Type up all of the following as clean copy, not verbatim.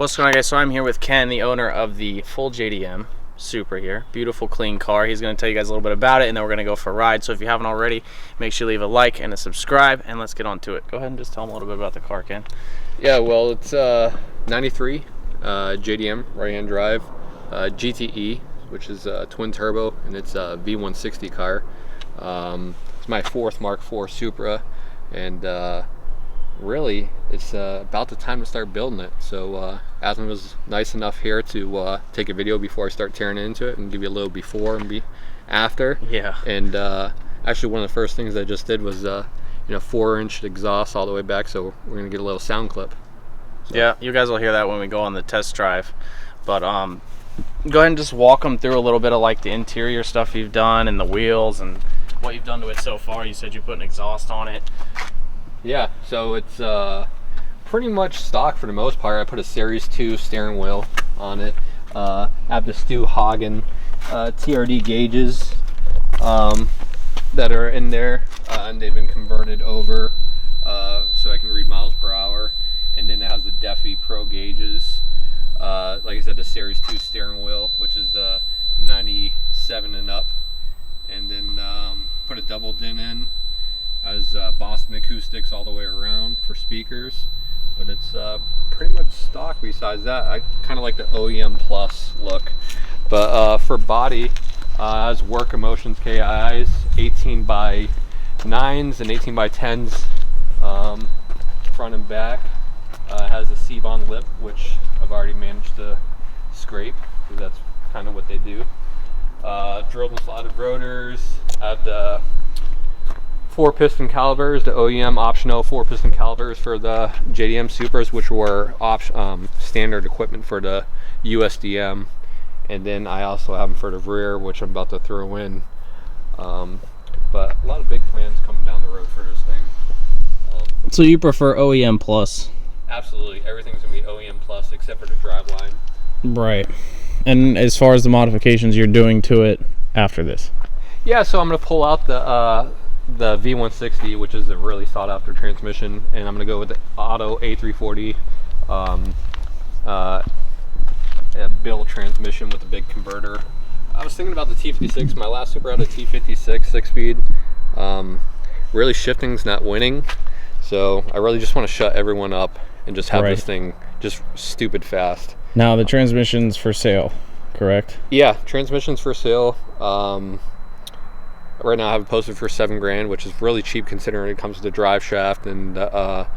What's going on, guys? So I'm here with Ken, the owner of the full Jdm Supra here. Beautiful, clean car. He's going to tell you guys a little bit about it, and then we're going to go for a ride. So if you haven't already, make sure you leave a like and a subscribe, and let's get on to it. Go ahead and just tell them a little bit about the car, Ken. Yeah, well, it's 93 Jdm right-hand drive GTE, which is twin turbo, and it's a V160 car. It's my fourth Mark IV Supra, and really it's about the time to start building it. So Aslan was nice enough here to take a video before I start tearing into it and give you a little before and after. Yeah. And actually one of the first things I just did was 4-inch exhaust all the way back, so we're gonna get a little sound clip. So. Yeah, you guys will hear that when we go on the test drive. But go ahead and just walk them through a little bit of like the interior stuff you've done and the wheels and what you've done to it so far. You said you put an exhaust on it. Yeah, so it's pretty much stock for the most part. I put a Series 2 steering wheel on it. I have the Stu Hagen TRD gauges that are in there, and they've been converted over so I can read miles per hour. And then it has the Defi Pro gauges. Like I said, the Series 2 steering wheel, which is 97 and up. And then put a double din in. Has Boston acoustics all the way around for speakers, but it's pretty much stock. Besides that, I kind of like the OEM Plus look. But for body, has Work Emotions KIs, 18 by 9s and 18 by 10s, front and back. Has a C-bond lip, which I've already managed to scrape, because that's kind of what they do. Drilled and slotted rotors. Had 4-piston calipers, the OEM optional 4-piston calipers for the Jdm Supras, which were standard equipment for the USDM. And then I also have them for the rear, which I'm about to throw in. But a lot of big plans coming down the road for this thing. So you prefer OEM Plus? Absolutely, everything's gonna be OEM Plus except for the driveline. Right. And as far as the modifications you're doing to it after this? Yeah, so I'm gonna pull out the V160, which is a really sought after transmission, and I'm gonna go with the Auto A340 built transmission with a big converter. I was thinking about the T56. My last Supra had a T56 6-speed. Really, shifting's not winning, so I really just want to shut everyone up and just have this thing just stupid fast. Now the transmission's for sale, correct? Yeah, transmission's for sale. Right now I have it posted for $7,000, which is really cheap considering it comes with the drive shaft and the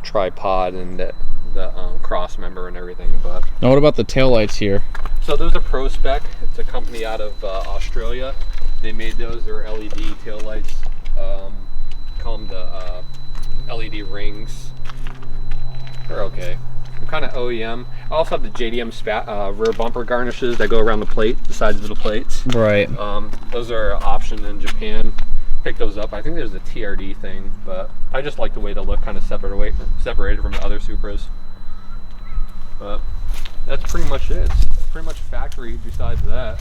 tripod and the cross member and everything. But now what about the taillights here? So those are Pro Spec. It's a company out of Australia. They made those. They're LED taillights. Call them the LED rings. They're okay. I'm kind of OEM. I also have the Jdm rear bumper garnishes that go around the plate, the sides of the plates. Right. Those are an option in Japan. Pick those up. I think there's a TRD thing, but I just like the way they look, kind of separated from the other Supras. But that's pretty much it. It's pretty much factory besides that.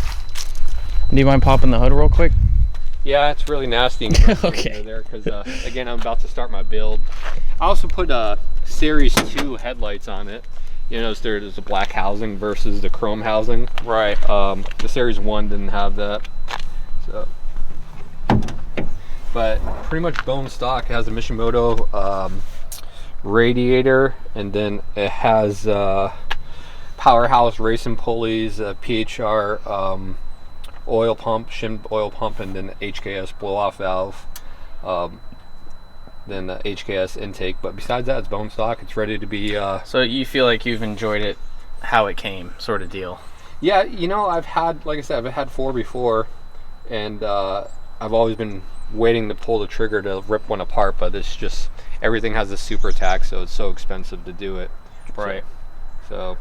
Do you mind popping the hood real quick? Yeah, it's really nasty and okay. There because again, I'm about to start my build. I also put Series 2 headlights on it. You notice there's a black housing versus the chrome housing. Right. The Series 1 didn't have that. So, but pretty much bone stock. It has a Mishimoto radiator, and then it has powerhouse racing pulleys, PHR oil pump, shimmed oil pump, and then HKS blow-off valve. Then the HKS intake, but besides that, it's bone stock. It's ready to be. So you feel like you've enjoyed it, how it came, sort of deal? Yeah, I've had, like I said, I've had 4 before, and I've always been waiting to pull the trigger to rip one apart. But it's just everything has a super tax, so it's so expensive to do it. Right. So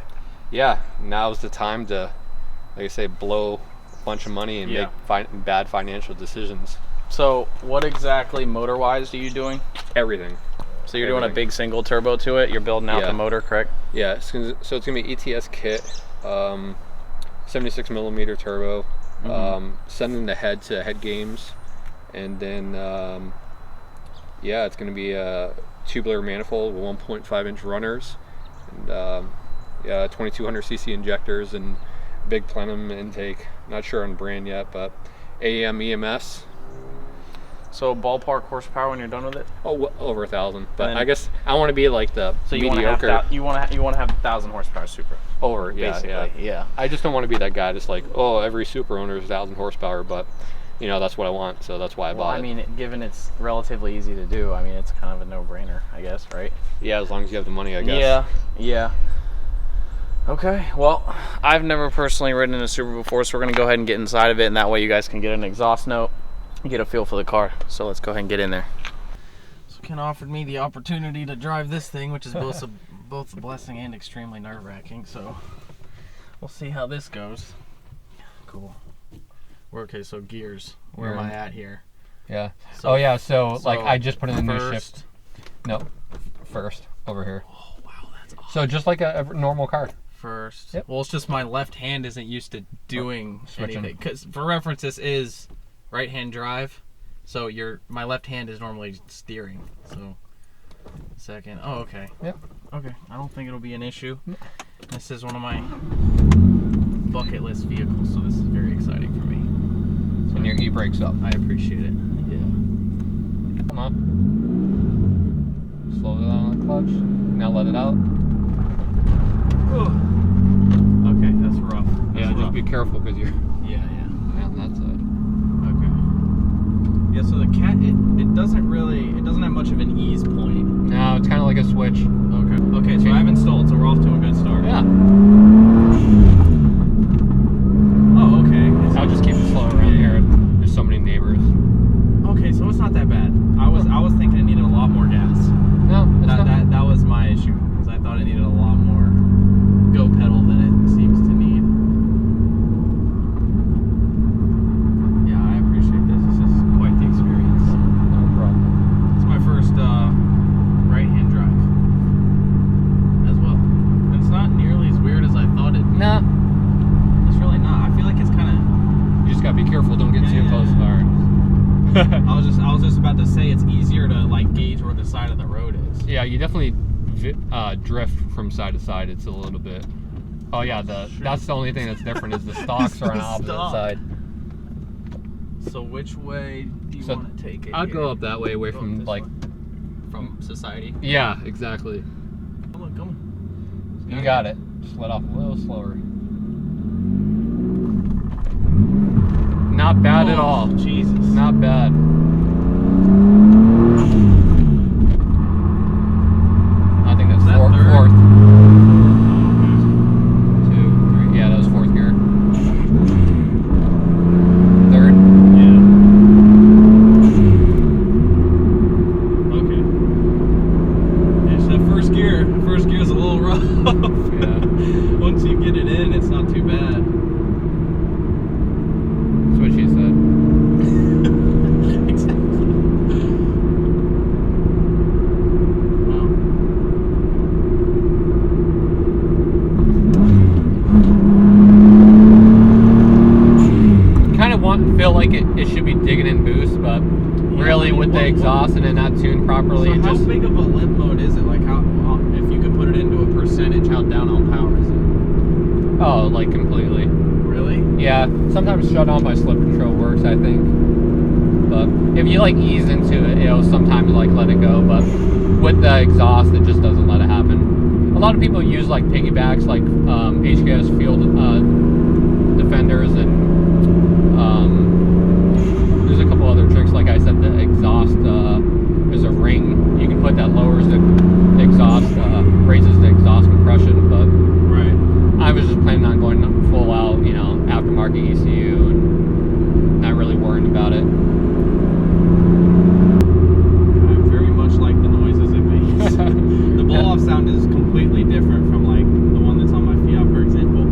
yeah, now's the time to, like I say, blow a bunch of money and make bad financial decisions. So what exactly motor-wise are you doing? Everything. So you're doing a big single turbo to it? You're building out the motor, correct? Yeah, so it's going to be ETS kit, 76 millimeter turbo, sending the head to head games, and then yeah, it's going to be a tubular manifold with 1.5-inch runners, and yeah, 2200cc injectors and big plenum intake. Not sure on brand yet, but AEM EMS. So ballpark horsepower when you're done with it? Oh, over 1,000. But then, I guess I want to be like the so you mediocre. You want to have 1,000 horsepower Supra. Over, yeah, basically, yeah. I just don't want to be that guy that's like, oh, every Supra owner is 1,000 horsepower, but you know, that's what I want, so that's why I bought it. I mean, given it's relatively easy to do, I mean, it's kind of a no-brainer, I guess, right? Yeah, as long as you have the money, I guess. Yeah, yeah. Okay, well, I've never personally ridden in a Supra before, so we're going to go ahead and get inside of it, and that way you guys can get an exhaust note, get a feel for the car. So let's go ahead and get in there. So Ken offered me the opportunity to drive this thing, which is both a blessing and extremely nerve-wracking, so we'll see how this goes. Cool. Okay, so gears. Where am I at here? Yeah. So, oh yeah, so like I just put in a new first. shift. No, first over here. Oh wow, that's awesome. So just like a normal car. First. Yep. Well, it's just my left hand isn't used to doing anything. Because for reference, this is right-hand drive, so my left hand is normally steering. So second. Oh, okay. Yep. Okay. I don't think it'll be an issue. This is one of my bucket list vehicles, so this is very exciting for me. So And your e-brake's up. I appreciate it. Yeah. Come on. Slow down on the clutch. Now let it out. Okay, that's rough. Yeah, just be careful because you're Yeah. on that side. Okay. Yeah, so the cat, it doesn't have much of an ease point. No, it's kind of like a switch. Okay, so I've installed, so we're off to a good start. Yeah. Oh, okay. I'll just keep it slow around here. There's so many neighbors. Okay, so it's not that bad. I was thinking it needed a lot more gas. No, it's not. That was my issue, because I thought it needed a lot more go pedal than it seems to need. Yeah, I appreciate this. This is quite the experience. No problem. It's my first right-hand drive as well. And it's not nearly as weird as I thought it. Nah. It's really not. I feel like it's kind of. You just gotta be careful. Don't get too close. Yeah. All right. I was just about to say it's easier to like gauge where the side of the road is. Yeah, you definitely drift from side to side. It's a little bit. Oh yeah, that's the only thing that's different is the stalks are on the opposite side. So which way do you want to take it? I'd here? go up that way, away from like. From society. Yeah, exactly. Come on. You got it. Just let off a little slower. Not bad at all. Jesus. Not bad. I think that's fourth. Two, three. Yeah, that was fourth gear. Third. Yeah. Okay. Yeah, so that first gear is a little rough. Yeah. Once you get it in, it's not too bad. That's what she said. Exactly. Wow. Kind of feel like it should be digging in boost, but really with the exhaust and it not tuned properly, So it how just. big of a limp mode is it? Like how if you could put it into a percentage, how down on power is it? Oh, like completely. Really? Yeah, sometimes shut on by slip control works, I think. But if you like ease into it, it'll sometimes like let it go. But with the exhaust, it just doesn't let it happen. A lot of people use like piggybacks, like HKS field defenders, and there's a couple other tricks. Like I said, the exhaust, there's a ring you can put that lowers the exhaust, raises the exhaust compression. But Right. I was just planning on going full out, you know, aftermarket ECU and not really worrying about it. I very much like the noises it makes. The blow-off sound is completely different from like the one that's on my Fiat, for example.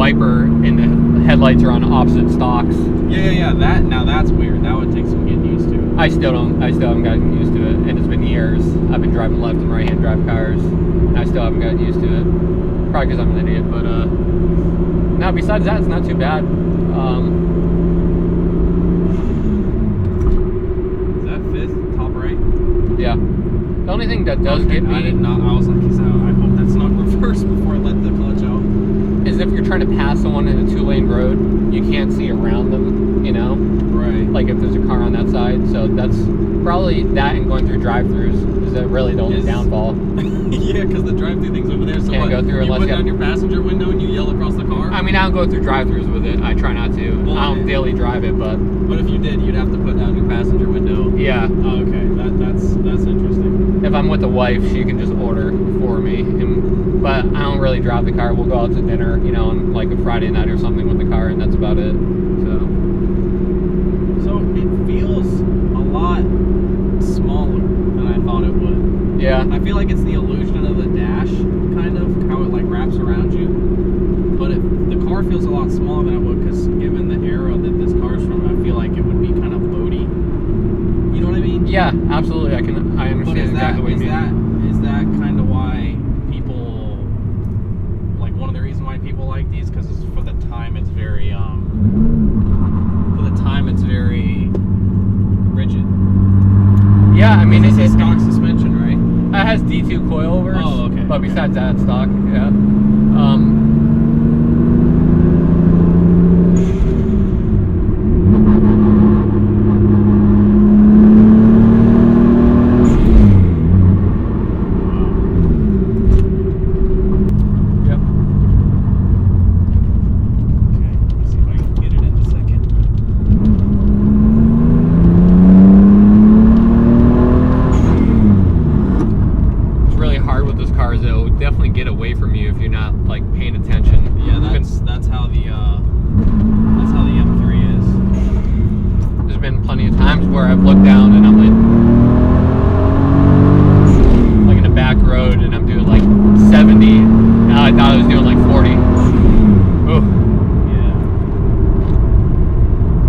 wiper and the headlights are on opposite stalks. Yeah. Now that's weird. That would take some getting used to. I still haven't gotten used to it, and it's been years. I've been driving left and right hand drive cars, and I still haven't gotten used to it. Probably because I'm an idiot, but now besides that, it's not too bad. Is that fifth, top right? Yeah. The only thing that does get me, I did not. I was like, I hope that's not reversed before I let the clutch out. is if you're trying to pass someone in a 2-lane road, you can't see around them, you know? Right. Like if there's a car on that side. So that's probably that, and going through drive-thrus is really the only downfall. Yeah, because the drive-thru thing's over there. So Can't go through you unless put you down your passenger window and you yell across the car? I mean, I don't go through drive-thrus with it. I try not to. Well, I don't daily drive it, but But if you did, you'd have to put down your passenger window. yeah. Oh, okay. That's interesting. If I'm with the wife, she can just order for me. But I don't really drive the car. We'll go out to dinner, you know, on like a Friday night or something with the car, and that's about it. So it feels a lot smaller than I thought it would. Yeah. I feel like it's the illusion of the dash, kind of, how it like wraps around you. But the car feels a lot smaller than it would, because given the era that this car's from, I feel like it would be kind of boaty. You know what I mean? Yeah, absolutely. I understand exactly what you mean. Is that kind of why people, like one of the reasons why people like these? Because for the time it's very rigid. Yeah, I mean, it's a stock suspension, right? It has D2 coilovers. Oh, okay. But besides that, it's stock. Yeah. Get away from you if you're not like paying attention. Yeah, that's how the M3 is. There's been plenty of times where I've looked down and I'm like in a back road and I'm doing like 70. Now I thought I was doing like 40. Ooh.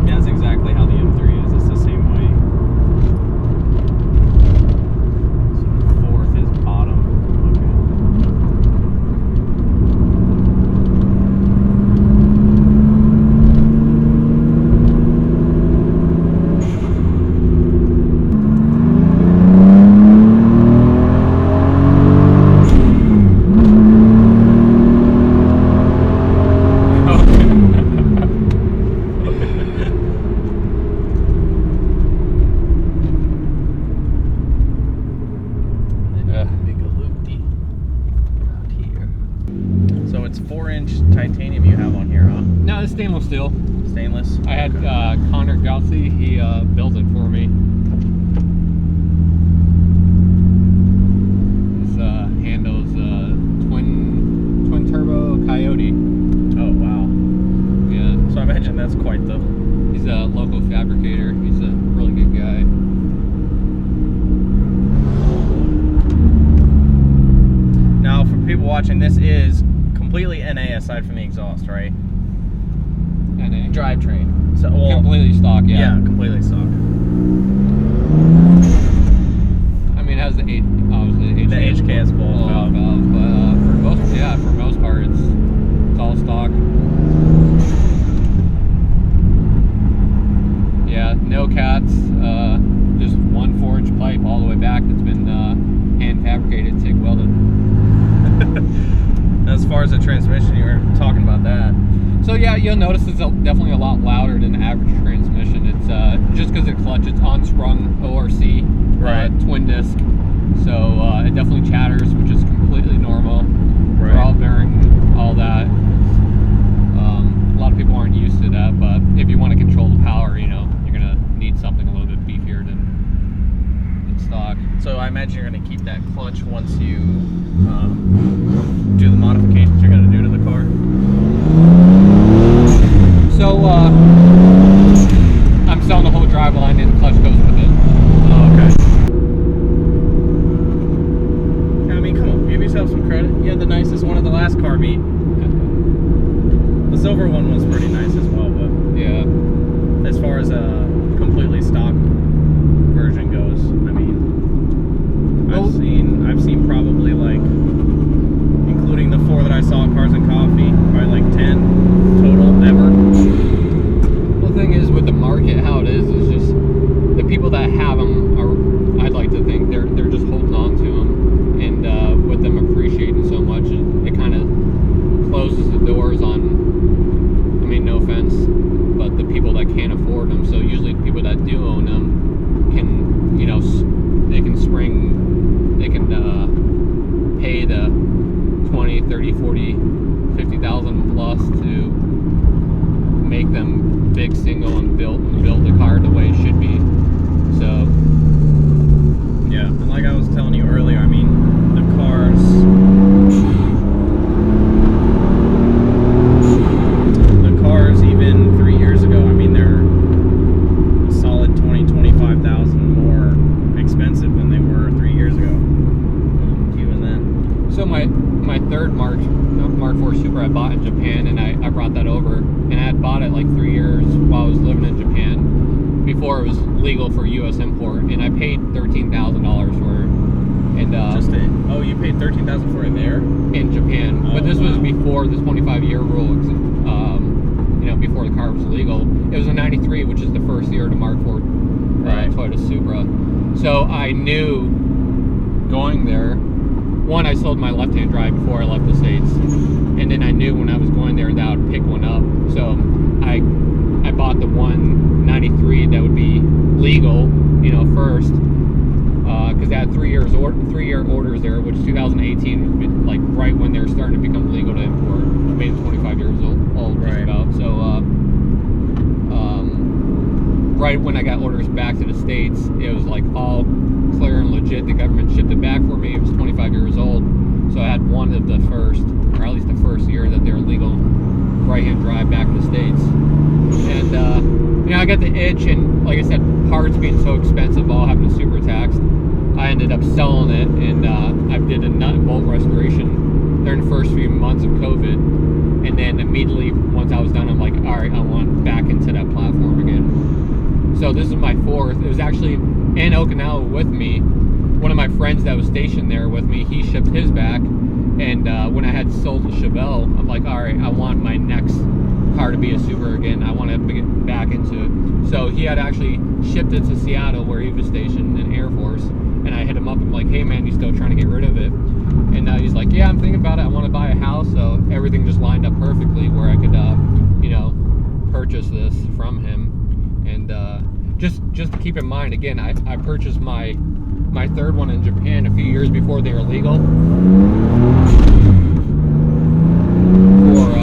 Yeah. That's exactly how the M3 is. It's the same way. So fourth is bottom. So it's 4-inch titanium you have on here, huh? No, it's stainless steel. Stainless? I had Connor Gautsy, he built it for me. This handles twin turbo Coyote. Oh, wow. Yeah. So I imagine that's quite the... He's a local fabricator. He's a really good guy. Now, for people watching, this is completely NA aside from the exhaust, right? NA? Drivetrain. So, well, Completely stock, yeah. Yeah, completely stock. I mean, it has the obviously The HKS bulb valve. but for most part, it's all stock. Yeah, no cats. Just one 4-inch pipe all the way back that's been hand fabricated, TIG welded. As far as the transmission, you were talking about that. So yeah, you'll notice it's definitely a lot louder than the average transmission. It's just because of the clutch, it's unsprung ORC, Right. Twin disc. So it definitely chatters, which is completely normal. Right. Raw bearing, all that. A lot of people aren't used to that, but if you want to control the power, you know, you're gonna need something a little bit beefier than stock. So I imagine you're going to keep that clutch once you do the modifications you're going to do to the car. So I'm selling the whole driveline and the clutch goes with it. Oh, okay. I mean, come on, give yourself some credit. You had the nicest one at the last car meet. Supra I bought in Japan, and I brought that over, and I had bought it like 3 years while I was living in Japan before it was legal for U.S. import, and I paid $13,000 for it. And you paid $13,000 for it there in Japan, but this was before the 25-year rule. Before the car was legal. It was a '93, which is the first year to Mark IV Toyota Supra. So I knew going there. One, I sold my left-hand drive before I left the States, and then I knew when I was going there that I would pick one up. So I bought the 193 that would be legal, first, because I had 3 year orders there, which 2018 was like right when they were starting to become legal to import. I made 25 years old just about. So right when I got orders back to the States, it was like all clear and legit. The government shipped it back for me. It was 25 years old, so I had one of the first, or at least the first year that they were legal right-hand drive back in the States. And I got the itch, and like I said, parts being so expensive, all having the super taxed, I ended up selling it, and I did a nut and bolt restoration during the first few months of COVID, and then immediately once I was done, I'm like, all right, I want back into that platform again. So this is my fourth. It was actually in Okinawa with me. One of my friends that was stationed there with me, he shipped his back, and when I had sold the Chevelle, I'm like, all right, I want my next car to be a Supra again. I want to get back into it. So he had actually shipped it to Seattle, where he was stationed in Air Force, and I hit him up. I'm like, hey man, you still trying to get rid of it? And he's like, yeah, I'm thinking about it. I want to buy a house. So everything just lined up perfectly where I could purchase this from him. And just to keep in mind, again, I purchased my third one in Japan a few years before they were legal for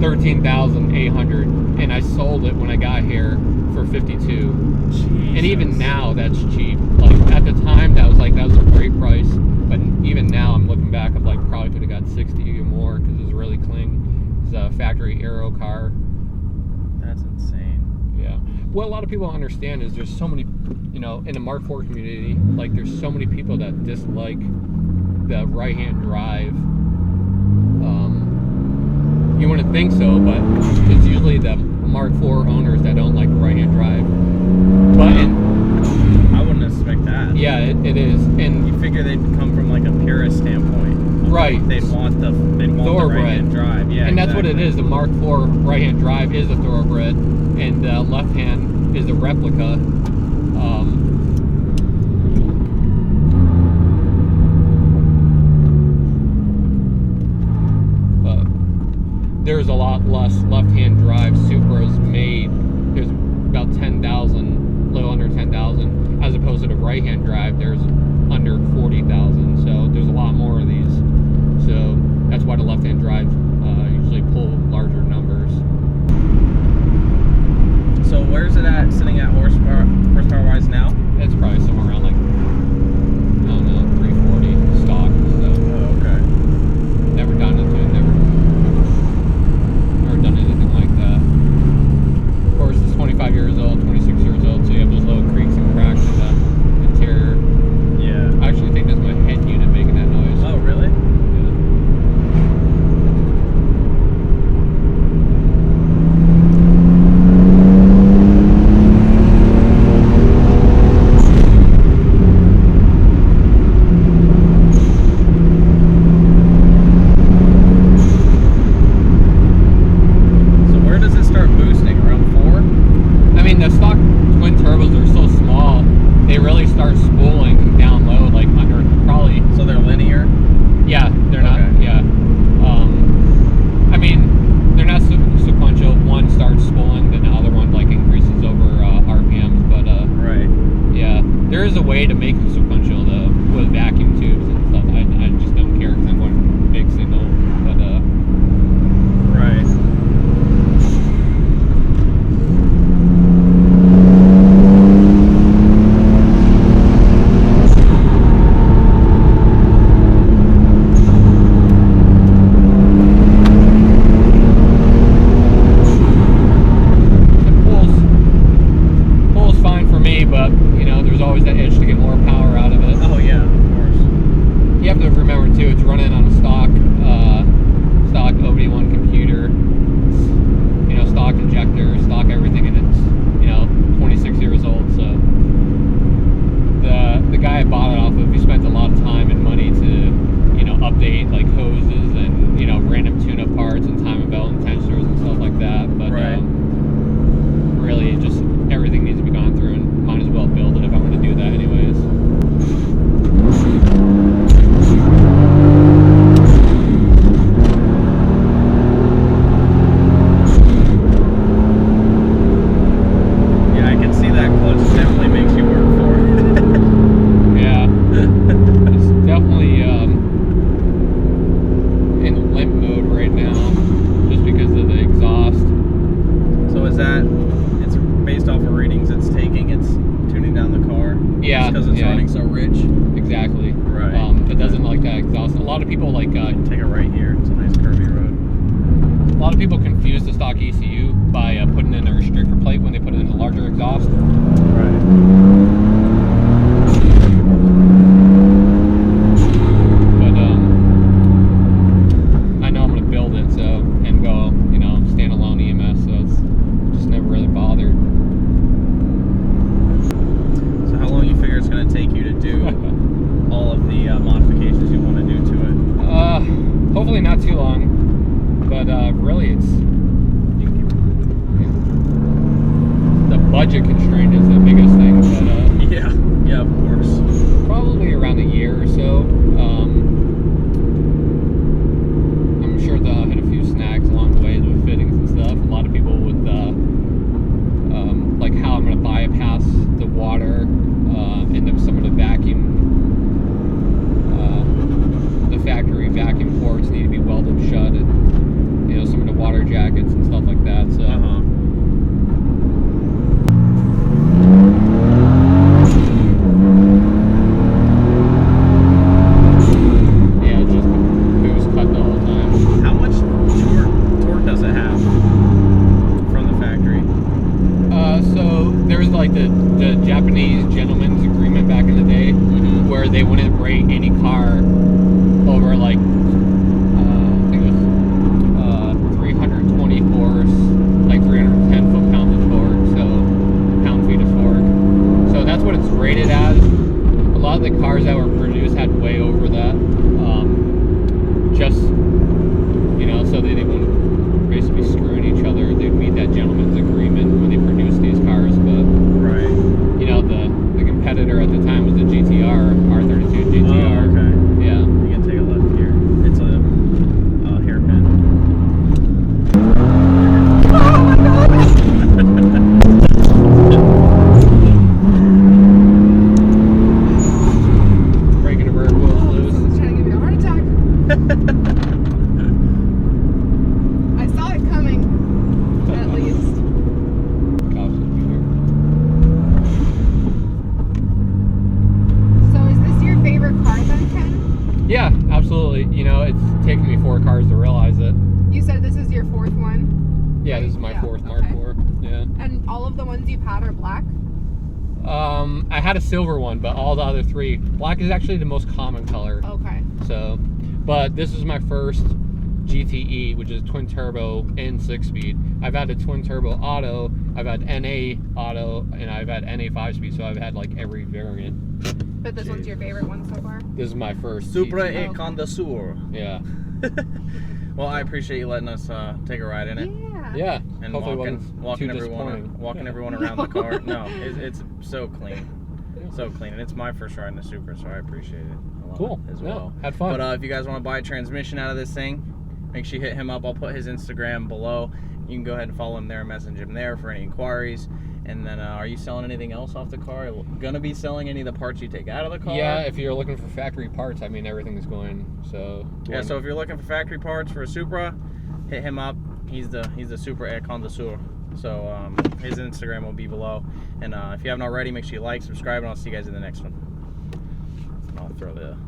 $13,800, and I sold it when I got here for $52,000. And even now, that's cheap. Like at the time, that was a great price. But even now, I'm looking back, I'm like, probably could have got 60 or more because it was really clean. It's a factory aero car. That's insane. Yeah. What a lot of people don't understand is there's so many, in the Mark IV community, like there's so many people that dislike the right-hand drive. You wouldn't think so, but it's usually the Mark IV owners that don't like the right-hand drive. But I wouldn't expect that. Yeah, it is. And you figure they'd come from like a purist standpoint. Right. They'd want the right-hand drive. Yeah, and that's what it is. The Mark IV right-hand drive is a thoroughbred, and the left-hand is a replica. But there's a lot less left-hand drive Supras made. There's about 10,000, a little under 10,000, as opposed to the right-hand drive. There's under 40,000. So there's a lot more of these. So that's why the left-hand drive usually pull larger numbers. So where's it at, sitting at horsepower-wise now? It's probably somewhere around like, I don't know, 340 stock. So. Oh, okay. Never done anything like that. Of course, it's 25 years old, 26 years old, so you have those little creaks and cracks in the interior. Yeah. I actually think that's my head unit making that noise. Oh, really? It's running on Yeah, because it's running so rich. Exactly. Right. It doesn't like that exhaust. A lot of people like take it right here. It's a nice curvy road. a lot of people confuse the stock ECU by putting in a restrictor plate when they put it in a larger exhaust. Right. But I know I'm gonna build it and go, standalone EMS, so it's just never really bothered. So how long you figure it's gonna take you to do all of the modifications you want to do to it? Hopefully not too long, but really it's the budget constraint is the biggest thing. But yeah, of course. probably around a year or so. I'm sure they'll hit a few snags along the way with fittings and stuff. A lot of people would like how I'm going to bypass the water and then some of the factory vacuum ports need to be welded shut, and some of the water jackets and stuff like that. So. Yeah, just boost cut the whole time. How much torque does it have from the factory? So there's like the Japanese gentleman's agreement back in the day, where they wouldn't rate any car over like I think it was 320 horse, like 310 foot-pounds of torque, so pound-feet of torque. So that's what it's rated as. A lot of the cars that were produced had way over that. Just so they wouldn't basically screwing each other. They'd meet that gentleman's agreement when they produced these cars, but Right. The competitor at the time was the GTR, R32 GTR. Oh, okay. Yeah. You can take a look here. It's a hairpin. Oh my god! Breaking the rear wheels loose. Someone's trying to give me a heart attack. I saw it coming, at least. Cops would be here. So is this your favorite car then, Ken? Yeah, absolutely. It's taken me 4 cars to realize it. You said this is your 4th one? Yeah, this is my Yeah, 4th Mark okay. IV. Yeah. And all of the ones you've had are black? I had a silver one, but all the other 3. Black is actually the most common color. Okay. So, but this is my first GTE, which is twin turbo and 6-speed. I've had a twin turbo auto, I've had NA auto, and I've had NA 5-speed, so I've had like every variant. But this one's your favorite one so far? This is my first Supra GTE. e conductor. Yeah. Well, I appreciate you letting us take a ride in it. Yeah. Yeah. And Hopefully it wasn't walking too everyone disappointing. everyone around the car. No, it's so clean, so clean, and it's my first ride in a Supra, so I appreciate it a lot Cool. as Yeah, well. had fun. But if you guys want to buy a transmission out of this thing, make sure you hit him up. I'll put his Instagram below. You can go ahead and follow him there, message him there for any inquiries. And then, are you selling anything else off the car? Are you gonna be selling any of the parts you take out of the car? Yeah, if you're looking for factory parts, I mean everything's going. So Yeah, so if you're looking for factory parts for a Supra, hit him up. He's the Supra connoisseur. So his Instagram will be below. And if you haven't already, make sure you like, subscribe, and I'll see you guys in the next one. I'll throw the